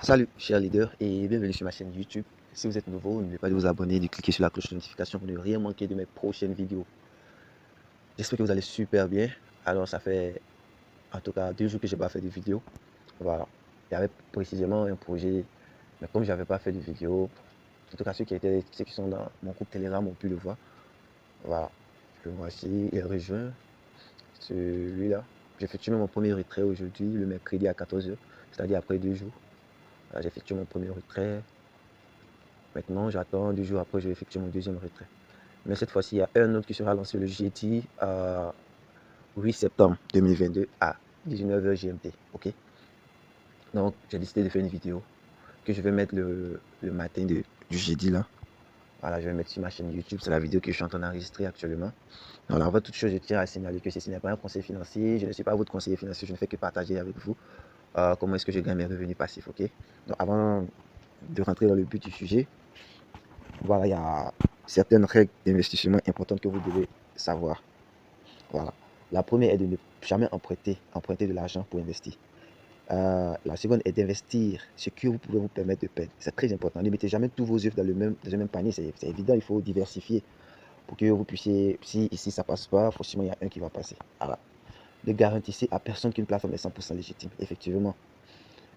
Salut, chers leaders, et bienvenue sur ma chaîne YouTube. Si vous êtes nouveau, n'oubliez pas de vous abonner et de cliquer sur la cloche de notification pour ne rien manquer de mes prochaines vidéos. J'espère que vous allez super bien. Alors, ça fait en tout cas 2 jours que je n'ai pas fait de vidéo. Voilà. Il y avait précisément un projet, mais comme je n'avais pas fait de vidéo, en tout cas ceux qui sont dans mon groupe Telegram ont pu le voir. Voilà. Le voici, il rejoint celui-là. J'ai effectué mon premier retrait aujourd'hui, le mercredi à 14 h, c'est-à-dire après 2 jours. J'ai effectué mon premier retrait. Maintenant, j'attends 2 jours après, je vais effectuer mon deuxième retrait. Mais cette fois-ci, il y a un autre qui sera lancé le jeudi 8 septembre 2022 à 19 h GMT. Ok. Donc, j'ai décidé de faire une vidéo que je vais mettre le matin du jeudi là. Voilà, je vais mettre sur ma chaîne YouTube. C'est la vidéo que je suis en train d'enregistrer actuellement. Alors, avant toute chose, je tiens à signaler que ceci n'est pas un conseil financier. Je ne suis pas votre conseiller financier. Je ne fais que partager avec vous comment est-ce que je gagne mes revenus passifs. Ok. Donc, avant de rentrer dans le but du sujet, voilà, il y a certaines règles d'investissement importantes que vous devez savoir. Voilà. La première est de ne jamais emprunter de l'argent pour investir. La seconde est d'investir ce que vous pouvez vous permettre de perdre. C'est très important. Ne mettez jamais tous vos œufs dans le même panier. C'est évident, il faut diversifier pour que vous puissiez, si ici ça passe pas, forcément il y a un qui va passer. Voilà. Ne garantissez à personne qu'une plateforme est 100% légitime. Effectivement.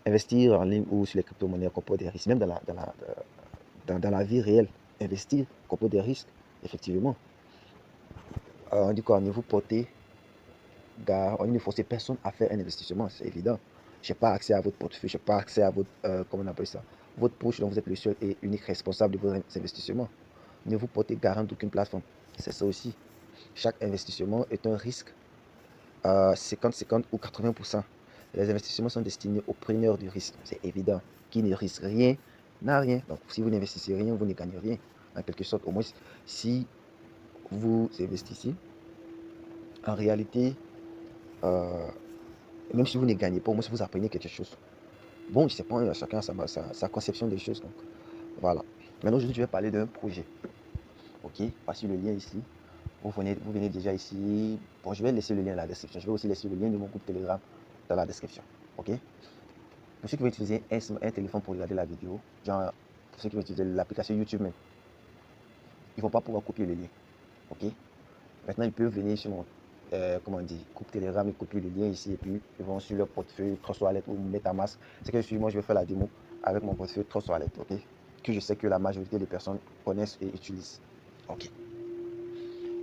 Investir en ligne ou sur les crypto-monnaies comporte des risques. Même dans la vie réelle, investir comporte des risques. Effectivement. On dit quoi, ne vous portez on ne force personne à faire un investissement, c'est évident. Je n'ai pas accès à votre portefeuille, je n'ai pas accès à votre, comment on appelle ça, votre poche, dont vous êtes le seul et unique responsable de vos investissements. Ne vous portez garant d'aucune plateforme. C'est ça aussi. Chaque investissement est un risque 50-50 ou 80%. Les investissements sont destinés aux preneurs du risque, c'est évident. Qui ne risque rien n'a rien. Donc, si vous n'investissez rien, vous ne gagnez rien. En quelque sorte, au moins, si vous investissez, en réalité, euh, même si vous ne gagnez pas, au moins si vous apprenez quelque chose. Bon, je sais pas, chacun a sa conception des choses. Donc, voilà. Maintenant, aujourd'hui, je vais parler d'un projet. Ok, voici le lien ici. Vous venez déjà ici. Bon, je vais laisser le lien dans la description. Je vais aussi laisser le lien de mon groupe Telegram dans la description. Ok. Pour ceux qui veulent utiliser un téléphone pour regarder la vidéo, genre pour ceux qui veulent utiliser l'application YouTube même, ils ne vont pas pouvoir copier le lien. Ok. Maintenant, ils peuvent venir sur mon comment on dit, groupe Telegram, ils copient le lien ici et puis ils vont sur leur portefeuille Trust Wallet ou MetaMask. C'est que moi, je vais faire la démo avec mon portefeuille Trust Wallet, ok, que je sais que la majorité des personnes connaissent et utilisent. Ok.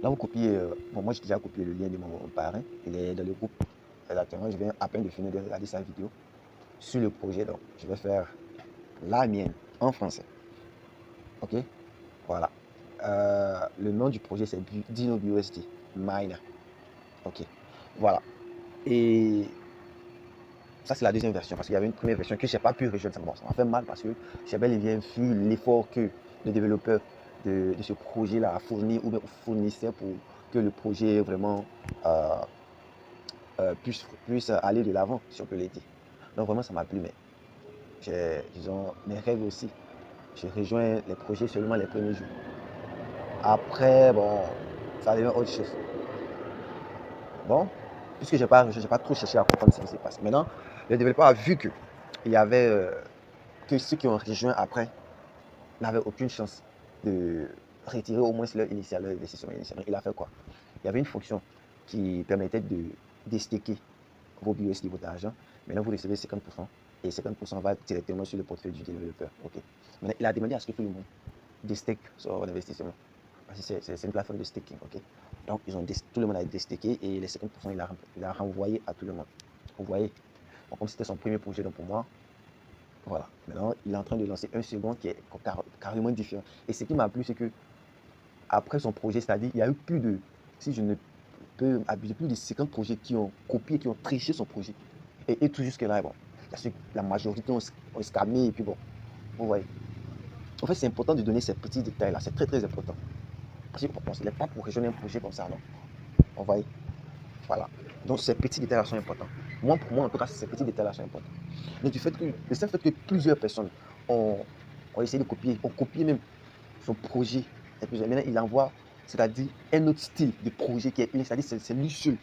Là, vous copiez, bon, moi j'ai déjà copié le lien de mon parrain, il est dans le groupe. Exactement, je viens à peine de finir de regarder sa vidéo sur le projet, donc je vais faire la mienne en français. Ok, voilà. Le nom du projet c'est Dino BUSD Miner. Ok, voilà. Et ça, c'est la deuxième version parce qu'il y avait une première version que je n'ai pas pu rejoindre. Bon, ça m'a fait mal parce que j'ai bel et bien vu l'effort que le développeur de ce projet-là a fourni ou bien fournissait pour que le projet vraiment puisse aller de l'avant, si on peut le dire. Donc, vraiment, ça m'a plu, mais j'ai, disons, mes rêves aussi. J'ai rejoint les projets seulement les premiers jours. Après, bon, ça devient autre chose. Bon, puisque je n'ai pas trop cherché à comprendre ce qui s'est passé. Maintenant, le développeur a vu que il y avait que ceux qui ont rejoint après n'avaient aucune chance de retirer au moins leur initial, leur investissement initiale. Il a fait quoi? Il y avait une fonction qui permettait de déstaker vos BUSD, votre argent. Maintenant, vous recevez 50% et 50% va directement sur le portefeuille du développeur. Ok. Maintenant, il a demandé à ce que tout le monde destake son investissement. Parce que c'est une plateforme de staking. Ok. Donc, tout le monde a destaké et les 50%, il a renvoyé à tout le monde. Vous voyez? Bon, comme c'était son premier projet, donc pour moi, voilà. Maintenant, il est en train de lancer un second qui est carrément différent. Et ce qui m'a plu, c'est que après son projet, c'est-à-dire, il y a eu plus de, si je ne peux abuser, plus de 50 projets qui ont copié, qui ont triché son projet. Et tout jusque-là, bon, la majorité ont scamé, et puis bon, vous voyez. En fait, c'est important de donner ces petits détails-là. C'est très, très important. Parce qu'on n'est pas pour rejoindre un projet comme ça, non. Vous voyez. Voilà. Donc, ces petits détails-là sont importants. Moi, pour moi, en tout cas, ces petits détails-là sont importants. Donc, le simple fait que plusieurs personnes ont, ont essayé de copier, ont copié même son projet. Et puis maintenant, il envoie, c'est-à-dire un autre style de projet qui est unique. C'est-à-dire c'est lui seul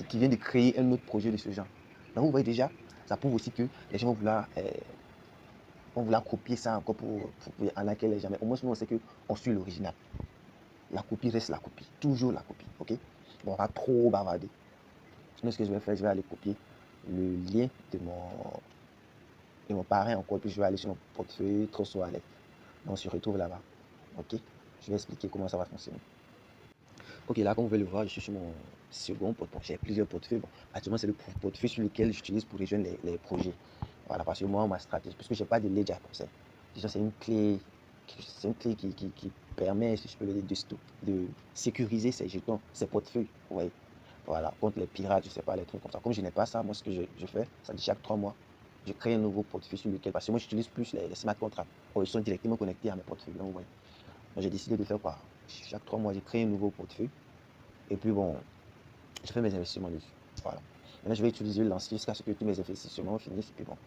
qui vient de créer un autre projet de ce genre. Donc, vous voyez déjà, Ça prouve aussi que les gens vont vouloir copier ça encore pour en laquelle les jamais. Au moins, nous, on sait qu'on suit l'original. La copie reste la copie. Toujours la copie. OK? Bon, on va trop bavarder. Sinon, ce que je vais faire, je vais aller copier le lien de mon parrain encore. Puis je vais aller sur mon portefeuille, trop sur Wallet. Donc, on se retrouve là-bas. OK? Je vais expliquer comment ça va fonctionner. Ok, là, comme vous pouvez le voir, je suis sur mon second portefeuille. J'ai plusieurs portefeuilles. Bon, actuellement, c'est le portefeuille sur lequel j'utilise pour rejoindre les projets. Voilà, parce que moi, ma stratégie, puisque je n'ai pas de ledger comme ça. Disons, c'est une clé qui permet, si je peux le dire, de sécuriser ces jetons, ces portefeuilles. Ouais. Voilà, contre les pirates, je ne sais pas, les trucs comme ça. Comme je n'ai pas ça, moi, ce que je fais, ça dit chaque 3 mois, je crée un nouveau portefeuille sur lequel, parce que moi, j'utilise plus les smart contracts. Ils sont directement connectés à mes portefeuilles. Donc, ouais. Donc, j'ai décidé de faire quoi? Chaque 3 mois, j'ai créé un nouveau portefeuille. Et puis bon, je fais mes investissements dessus. Voilà. Maintenant, je vais utiliser le lancier jusqu'à ce que tous mes investissements finissent. Et puis bon,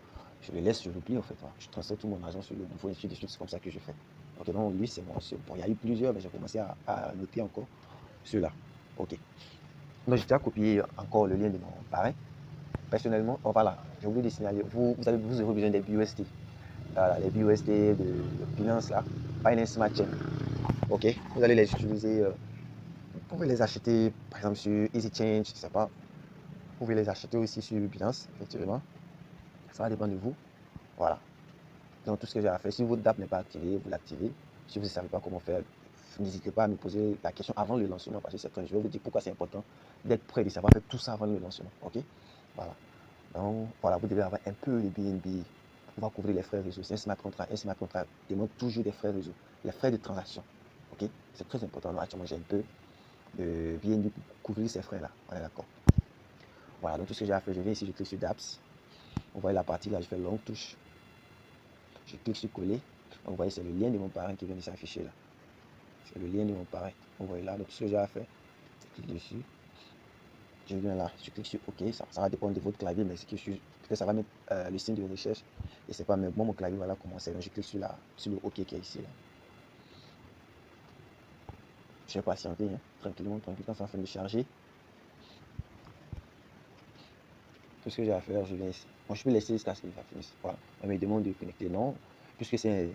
je le laisse, je l'oublie en fait. Voilà. Je transfère tout mon argent sur le nouveau institut de suite. C'est comme ça que je fais. Ok, donc lui, c'est bon. Bon, il y a eu plusieurs, mais j'ai commencé à noter encore ceux-là. Ok. Donc, j'ai déjà copié encore le lien de mon parrain. Personnellement, oh, voilà, j'ai oublié de signaler. Vous aurez besoin des BUSD. Voilà, les BUSD de Binance là. Binance Smart Chain. Ok. Vous allez les utiliser. Vous pouvez les acheter par exemple sur EasyChange, je ne sais pas. Vous pouvez les acheter aussi sur Binance, effectivement. Ça va dépendre de vous. Voilà. Donc tout ce que j'ai à faire, si votre DApp n'est pas activé, vous l'activez. Si vous ne savez pas comment faire, n'hésitez pas à me poser la question avant le lancement, parce que c'est quand je vais vous dire pourquoi c'est important d'être prêt, de savoir faire tout ça avant le lancement. Ok? Voilà. Donc voilà, vous devez avoir un peu de BNB pour pouvoir couvrir les frais réseau. C'est un smart contract. Un smart contract demande toujours des frais réseau, les frais de transaction. Ok? C'est très important. Donc, actuellement, j'ai un peu de BNB pour couvrir ces frais-là. On est d'accord. Voilà, donc tout ce que j'ai à faire, je viens ici, je clique sur Dapps. Vous voyez la partie là, je fais longue touche. Je clique sur coller. Donc, vous voyez, c'est le lien de mon parrain qui vient de s'afficher là. C'est le lien de mon parrain. Vous voyez là, donc tout ce que j'ai à faire, je clique dessus. Je viens là, je clique sur OK. Ça va dépendre de votre clavier, mais peut-être ça va mettre le signe de recherche. Et c'est pas, mais moi, mon clavier, voilà comment c'est. Donc, je clique sur le OK qui est ici là. Je vais patienter, hein, tranquillement, tranquillement, ça va faire de charger. Tout ce que j'ai à faire, je viens ici. Bon, je peux laisser jusqu'à ce que ça finisse. Voilà. On me demande de connecter. Non, puisque c'est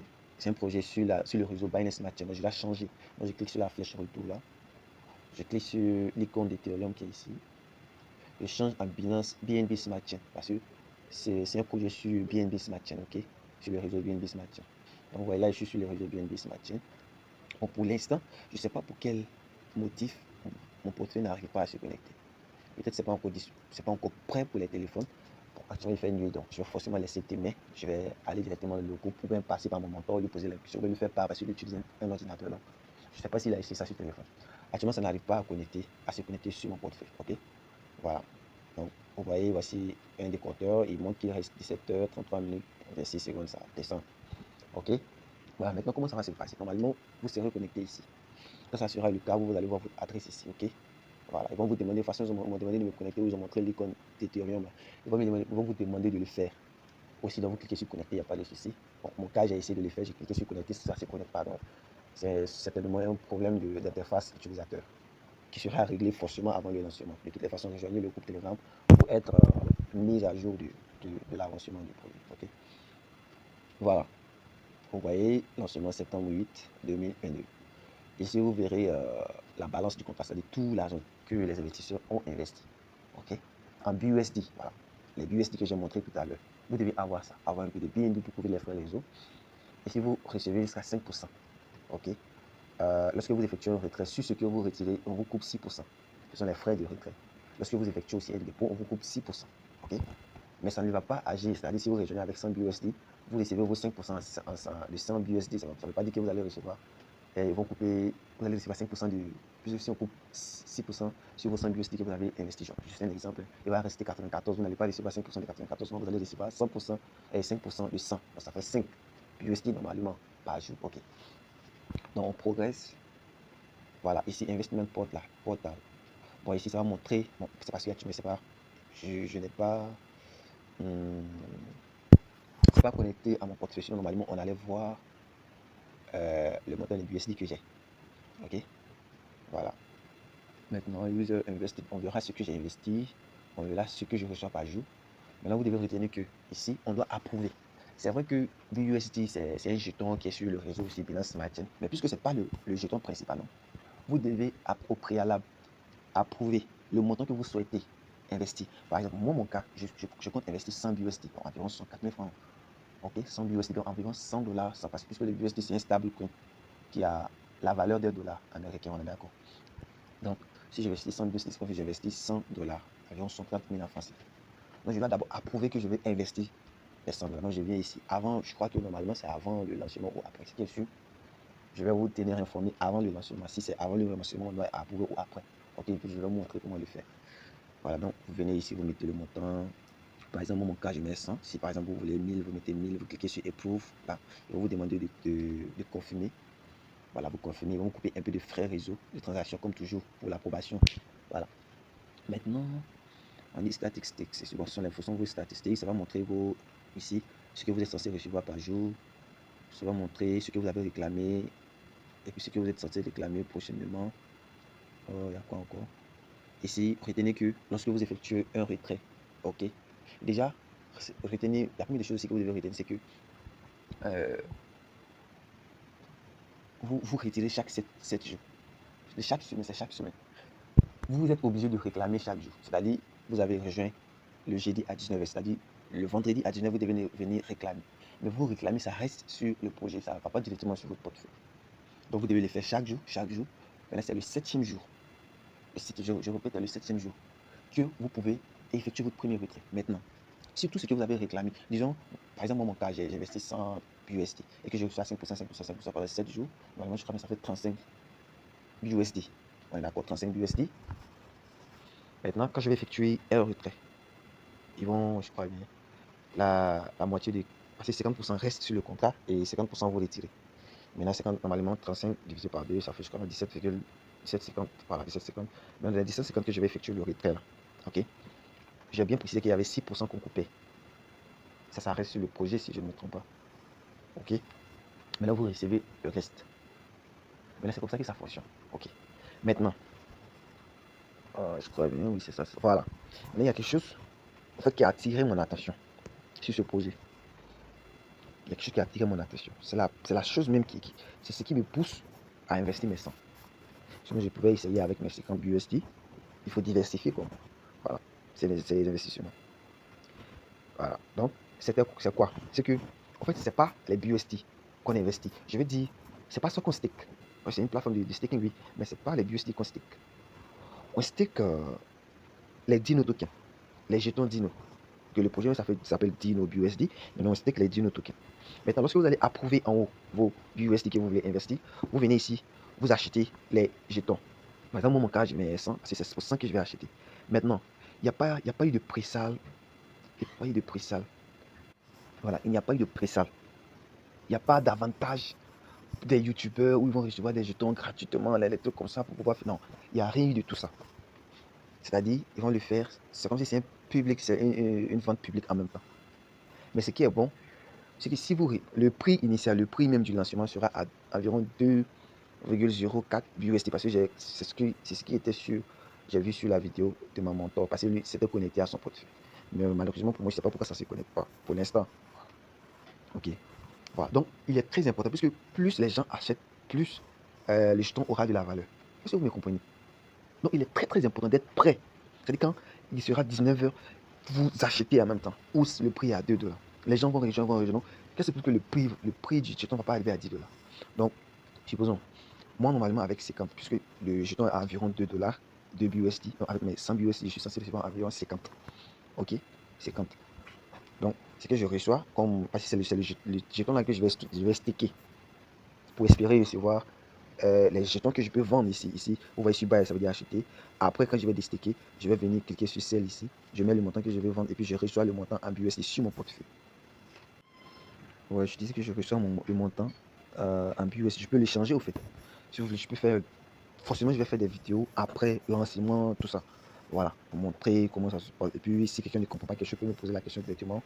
un projet sur le réseau Binance Smart Chain. Donc, je vais changer. Donc, je clique sur la flèche retour là. Je clique sur l'icône d'Ethereum qui est ici. Je change en Binance BNB Smart Chain parce que c'est un projet sur BNB Smart Chain, ok? Sur le réseau BNB Smart Chain. Donc, voilà, je suis sur le réseau BNB Smart Chain. Bon, pour l'instant, je ne sais pas pour quel motif mon portefeuille n'arrive pas à se connecter. Peut-être que ce n'est pas encore prêt pour les téléphones. Bon, actuellement, il fait nuit, donc je vais forcément laisser témer. Je vais aller directement dans le groupe pour même passer par mon mentor, lui poser la question, lui faire part parce qu'il utilise un ordinateur. Donc, je ne sais pas s'il a essayé ça sur le téléphone. Actuellement, ça n'arrive pas à se connecter sur mon portefeuille. Ok? Voilà. Donc, vous voyez, voici un des compteurs. Il montre qu'il reste 17h, 33 minutes, 26 secondes, ça descend. Ok? Voilà, maintenant, comment ça va se passer? Normalement, vous serez connecté ici. Quand ça sera le cas, vous allez voir votre adresse ici. Ok? Voilà, ils vont vous demander, de toute façon, ils m'ont demandé de me connecter, ils ont montré l'icône d'Ethereum. Ils vont vous demander de le faire. Aussi, donc vous cliquez sur connecter, il n'y a pas de souci. Bon, mon cas, j'ai essayé de le faire, j'ai cliqué sur connecter, ça ne se connecte pas. Donc, c'est certainement un problème d'interface utilisateur qui sera réglé forcément avant le lancement. De toutes les façons, rejoignez le groupe Telegram pour être mis à jour de l'avancement du produit. Okay? Voilà, vous voyez, lancement septembre 8 2022. Ici, vous verrez la balance du contrat, c'est-à-dire tout l'argent que les investisseurs ont investi. Ok? En BUSD, voilà. Les BUSD que j'ai montré tout à l'heure. Vous devez avoir ça, avoir un peu de BNB pour couvrir les frais réseau. Et si vous recevez jusqu'à 5%, ok? Lorsque vous effectuez un retrait, sur ce que vous retirez, on vous coupe 6%. Ce sont les frais de retrait. Lorsque vous effectuez aussi un dépôt, on vous coupe 6%. Ok? Mais ça ne va pas agir. C'est-à-dire, si vous rejoignez avec 100 BUSD, vous recevez vos 5% de 100 BUSD. Ça ne veut pas dire que vous allez recevoir. Et ils vont couper, vous allez recevoir 5% du. Puisque si on coupe 6% sur vos 100 BUSD que vous avez investi, juste un exemple, il va rester 94. Vous n'allez pas recevoir 5% de 94, vous allez recevoir 100% et 5% de 100. Donc ça fait 5 BUSD normalement par jour. Ok. Donc on progresse. Voilà, ici, Investment Portal. Bon, ici, ça va montrer. Bon, c'est parce que tu ne sais pas. Je n'ai pas. Hum, c'est pas connecté à mon portefeuille. Sinon, normalement, on allait voir le montant de BUSD que j'ai. Ok. Voilà. Maintenant, User Invested. On verra ce que j'ai investi. On verra ce que je reçois par jour. Maintenant, vous devez retenir que ici, on doit approuver. C'est vrai que BUSD, c'est un jeton qui est sur le réseau aussi Binance Smart Chain, mais puisque ce n'est pas le jeton principal, non, vous devez au préalable approuver le montant que vous souhaitez investir. Par exemple, moi, mon cas, je compte investir 100 BUSD, donc environ 104 000 francs. Ok, 100 BUSD, donc environ 100 dollars, ça passe, puisque le BUSD, c'est un stable coin qui a la valeur des dollars américains, on est d'accord. Donc, si j'investis 100 BUSD, c'est comme si j'investis 100 dollars, environ 130 000 en France. Donc, je dois d'abord approuver que je vais investir les 100 dollars. Donc, je viens ici. Avant, je crois que normalement, c'est avant le lancement ou après. Ce qui est sûr, je vais vous tenir informé avant le lancement. Si c'est avant le lancement, on doit approuver ou après. Ok, puis je vais vous montrer comment le faire. Voilà, donc vous venez ici, vous mettez le montant. Par exemple, dans mon cas, je mets 100. Si par exemple, vous voulez 1000, vous mettez 1000, vous cliquez sur Approve. Bah, il va vous demander de confirmer. Voilà, vous confirmez. Ils vont vous couper un peu de frais réseau de transaction, comme toujours, pour l'approbation. Voilà. Maintenant, on dit statistics. C'est bon, ce sont les fonction vos statistiques. Ça va montrer ici ce que vous êtes censé recevoir par jour. Ça va montrer ce que vous avez réclamé. Et puis ce que vous êtes censé réclamer prochainement. Oh, il y a quoi encore? Ici, retenez que lorsque vous effectuez un retrait, ok, déjà, retenez, la première des choses aussi que vous devez retenir, c'est que vous retirez chaque 7 jours. De chaque semaine, c'est chaque semaine. Vous êtes obligé de réclamer chaque jour. C'est-à-dire, vous avez rejoint le jeudi à 19h, c'est-à-dire le vendredi à 19h, vous devez venir réclamer. Mais vous réclamez, ça reste sur le projet, ça ne va pas directement sur votre portefeuille. Donc, vous devez le faire chaque jour, chaque jour. Maintenant, c'est le 7e jour. Je répète, le 7e jour que vous pouvez effectuer votre premier retrait. Maintenant, sur tout ce que vous avez réclamé, disons, par exemple, moi, mon cas, j'ai investi 100 USD et que je reçois 5%, 5%, 5% pendant 7 jours. Normalement, je crois que ça fait 35 USD. On est d'accord, 35 USD. Maintenant, quand je vais effectuer un retrait, ils vont, je crois bien, la moitié des. Parce que 50% reste sur le contrat et 50% vont retirer. Maintenant, 50, normalement, 35 divisé par 2, ça fait, je crois, 17,50. Voilà, 17,50. Maintenant, les 17,50 que je vais effectuer le retrait là. Ok? J'ai bien précisé qu'il y avait 6% qu'on coupait. Ça reste sur le projet si je ne me trompe pas. Ok? Maintenant, vous recevez le reste. Maintenant, c'est comme ça que ça fonctionne. Ok. Maintenant, je crois bien, oui, c'est ça. Voilà. Maintenant, il y a quelque chose en fait, qui a attiré mon attention sur ce projet. Il y a quelque chose qui a attiré mon attention. C'est la chose même c'est ce qui me pousse à investir mes 100. Sinon, je pouvais essayer avec mes 50 USD. Il faut diversifier, quoi. Voilà. C'est les investissements. Voilà. Donc, c'est quoi? C'est que, en fait, c'est pas les BUSD qu'on investit. Je veux dire, c'est pas ça qu'on stick. C'est une plateforme de staking, oui, mais c'est pas les BUSD qu'on stick. On stick les Dino tokens, les jetons Dino. Que le projet s'appelle Dino BUSD, mais on stick les Dino tokens. Maintenant, lorsque vous allez approuver en haut vos BUSD que vous voulez investir, vous venez ici, vous achetez les jetons. Par exemple, moi, mon cas, je mets 100, c'est pour 100 que je vais acheter. Maintenant, il n'y a pas eu de pré-sale. Il n'y a pas eu de pré-sale. Voilà, il n'y a pas eu de pré-sale. Il n'y a pas d'avantage des youtubeurs où ils vont recevoir des jetons gratuitement, les trucs comme ça pour pouvoir faire. Non, il n'y a rien de tout ça. C'est-à-dire, ils vont le faire, c'est comme si c'est un public, c'est une vente publique en même temps. Mais ce qui est bon, c'est que si le prix initial, le prix même du lancement sera à environ 2,04 USD parce que c'est ce qui était sûr, j'ai vu sur la vidéo de ma mentor parce que lui, c'était connecté à son portefeuille. Mais malheureusement, pour moi, je ne sais pas pourquoi ça ne se connecte pas pour l'instant. Ok. Voilà. Donc, il est très important puisque plus les gens achètent, plus le jeton aura de la valeur. Est-ce que vous me comprenez? Donc, il est très très important d'être prêt. C'est-à-dire quand il sera 19h, vous achetez en même temps. Ou le prix est à 2 dollars. Les gens vont rejoindre. Donc, qu'est-ce que c'est que le prix du jeton ne va pas arriver à 10 dollars. Donc, supposons, moi normalement avec 50, puisque le jeton est à environ 2 dollars de BUSD, donc avec mes 100 BUSD, je suis censé recevoir environ 50. Ok? 50. Donc, ce que je reçois, comme, parce que c'est le jeton là que je vais sticker pour espérer recevoir les jetons que je peux vendre ici. Ici, vous voyez sur buy, ça veut dire acheter. Après, quand je vais déstacker, je vais venir cliquer sur sell ici. Je mets le montant que je vais vendre et puis je reçois le montant en BUSD sur mon portefeuille. Ouais, je disais que je reçois le montant en BUSD. Je peux le changer au fait. Si vous voulez, je peux faire. Forcément, je vais faire des vidéos après le lancement, tout ça. Voilà, pour montrer comment ça se passe. Et puis, si quelqu'un ne comprend pas quelque chose, peut me poser la question directement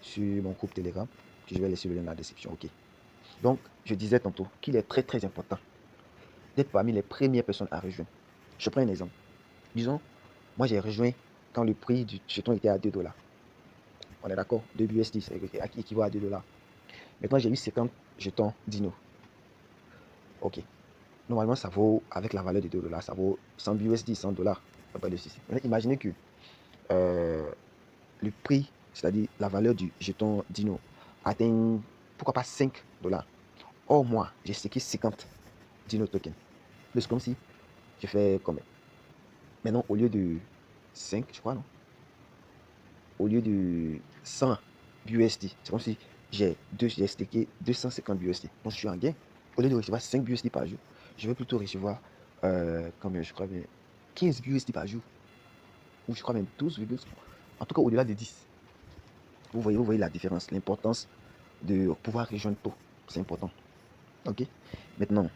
sur mon groupe Telegram, que je vais laisser le lien dans la description. Ok. Donc, je disais tantôt qu'il est très très important d'être parmi les premières personnes à rejoindre. Je prends un exemple. Disons, moi j'ai rejoint quand le prix du jeton était à 2 dollars. On est d'accord? 2 BUSD, ça équivaut à 2 dollars. Maintenant, j'ai eu 50 jetons Dino. Ok. Normalement, ça vaut, avec la valeur de 2 dollars, ça vaut 100 BUSD, 100 dollars. Pas de souci. Maintenant, imaginez que le prix, c'est-à-dire la valeur du jeton Dino, atteint, pourquoi pas 5 dollars. Or, moi, j'ai stacké 50 Dino tokens. C'est comme si je fais combien? Maintenant, au lieu de 5, je crois, non? Au lieu de 100 BUSD, c'est comme si j'ai stacké 250 BUSD. Donc, je suis en gain. Au lieu de recevoir 5 BUSD par jour, je vais plutôt recevoir, combien, je crois bien, 15 BUSD par jour. Ou je crois même 12, en tout cas au-delà de 10. Vous voyez la différence, l'importance de pouvoir rejoindre tôt. C'est important. Ok. Maintenant,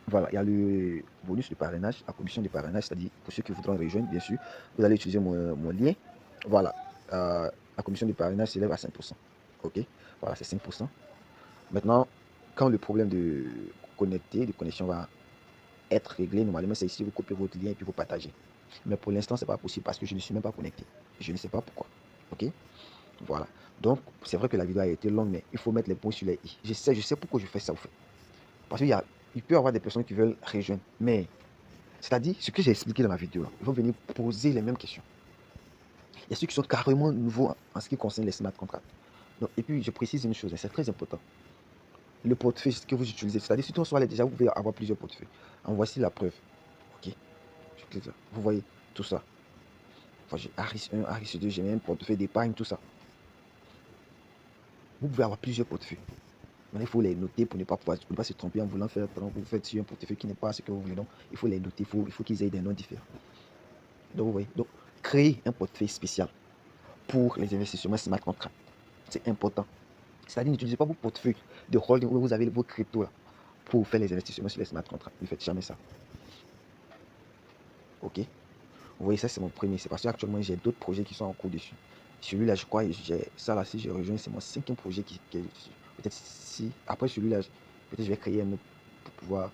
voilà, il y a le bonus de parrainage, la commission de parrainage, c'est-à-dire pour ceux qui voudront rejoindre, bien sûr, vous allez utiliser mon lien. Voilà, la commission de parrainage s'élève à 5%. Ok, voilà, c'est 5%. Maintenant, quand le problème de connexion va être réglé, normalement, c'est ici, vous copiez votre lien et puis vous partagez. Mais pour l'instant, c'est pas possible parce que je ne suis même pas connecté. Je ne sais pas pourquoi. Ok, voilà. Donc, c'est vrai que la vidéo a été longue, mais il faut mettre les points sur les i. Je sais pourquoi je fais ça, au fait. Parce qu'il peut y avoir des personnes qui veulent rejoindre, mais c'est-à-dire, ce que j'ai expliqué dans ma vidéo, là, ils vont venir poser les mêmes questions. Il y a ceux qui sont carrément nouveaux en ce qui concerne les smart contracts. Donc, et puis, je précise une chose, c'est très important. Le portefeuille que vous utilisez, c'est-à-dire, si ton soir déjà, vous pouvez avoir plusieurs portefeuilles. En voici la preuve. Ok, je clique là. Vous voyez tout ça. Enfin, j'ai Harris 1, Harris 2, j'ai même un portefeuille d'épargne, tout ça. Vous pouvez avoir plusieurs portefeuilles. Mais il faut les noter pour ne pas se tromper en voulant faire, vous faites sur un portefeuille qui n'est pas ce que vous voulez. Donc, il faut les noter, il faut qu'ils aient des noms différents. Donc, vous voyez, donc, créer un portefeuille spécial pour les investissements smart contracts. C'est important. C'est-à-dire, n'utilisez pas vos portefeuilles de holding où vous avez vos cryptos là pour faire les investissements sur les smart contracts. Ne faites jamais ça. Ok. Vous voyez, ça, c'est mon premier. C'est parce qu'actuellement, j'ai d'autres projets qui sont en cours dessus. Celui-là, je crois, ça là, si je rejoins, c'est mon 5e projet qui est dessus. Peut-être si, après celui-là, peut-être je vais créer un autre pour pouvoir,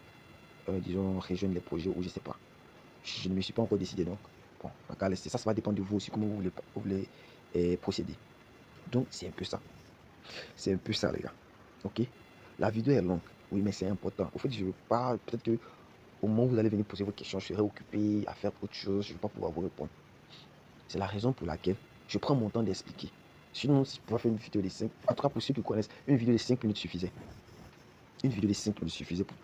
disons, rejoindre les projets ou je sais pas. Je ne me suis pas encore décidé donc. Bon, ça va dépendre de vous aussi, comment vous voulez procéder. Donc, c'est un peu ça. C'est un peu ça, les gars. Ok? La vidéo est longue. Oui, mais c'est important. Au fait, je veux pas, peut-être que au moment où vous allez venir poser vos questions, je serai occupé à faire autre chose. Je ne vais pas pouvoir vous répondre. C'est la raison pour laquelle je prends mon temps d'expliquer. Sinon, si je pouvais faire une vidéo de 5, en tout cas pour ceux qui connaissent, une vidéo de 5 minutes suffisait. Une vidéo de 5 minutes suffisait pour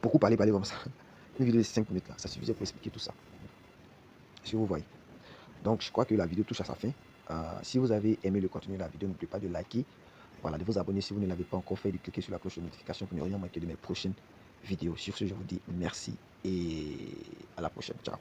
beaucoup parler comme ça. Une vidéo de 5 minutes là, ça suffisait pour expliquer tout ça. Si vous voyez. Donc, je crois que la vidéo touche à sa fin. Si vous avez aimé le contenu de la vidéo, n'oubliez pas de liker, voilà, de vous abonner si vous ne l'avez pas encore fait, de cliquer sur la cloche de notification pour ne rien manquer de mes prochaines vidéos. Sur ce, je vous dis merci et à la prochaine. Ciao.